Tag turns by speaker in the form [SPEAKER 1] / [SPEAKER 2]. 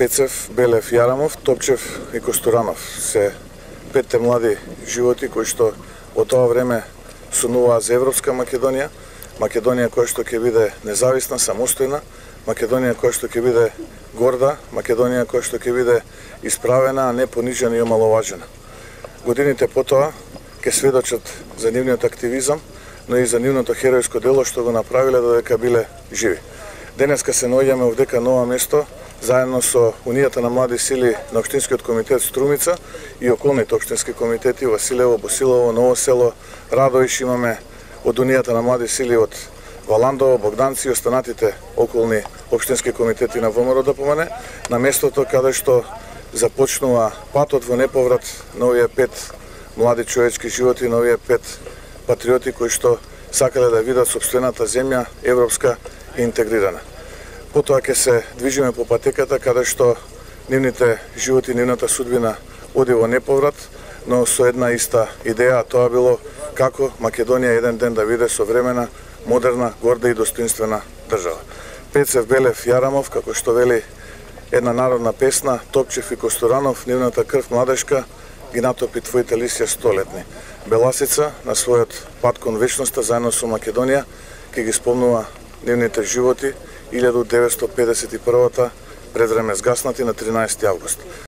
[SPEAKER 1] Пецев, Белев, Јарамов, Топчев и Костуранов се петте млади животи кои што во тоа време сонуваат за Европска Македонија, Македонија која што ќе биде независна, самостојна, Македонија која што ќе биде горда, Македонија која што ќе биде исправена, а не понижена и омаловажена. Годините потоа ќе сведочат за нивниот активизам, но и за нивното херојско дело што го направиле додека биле живи. Денеска се наоѓаме овдека ново место, заедно со Унијата на млади сили на Општинскиот комитет Струмица и околните општински комитети Василево, Босилово, Ново село, Радоиш, имаме од Унијата на млади сили од Валандово, Богданци и останатите околни општински комитети на ВМРО ДПМН, на местото каде што започнува патот во неповрат на овие 5 млади човечки животи, на овие 5 патриоти кои што сакале да видат сопствената земја европска и интегрирана. Потоа ќе се движиме по патеката каде што нивните животи, нивната судбина оди во неповрат, но со една иста идеја, а тоа било како Македонија еден ден да биде современа, модерна, горда и достоинствена држава. Пецев, Белев, Јарамов, како што вели една народна песна, Топчев и Костуранов, нивната крв младешка ги натопи твоите лисја столетни. Беласица на својот пат кон вечноста заедно со Македонија ќе ги спомнува нивните животи 1951-та пред време згаснати на 13 август.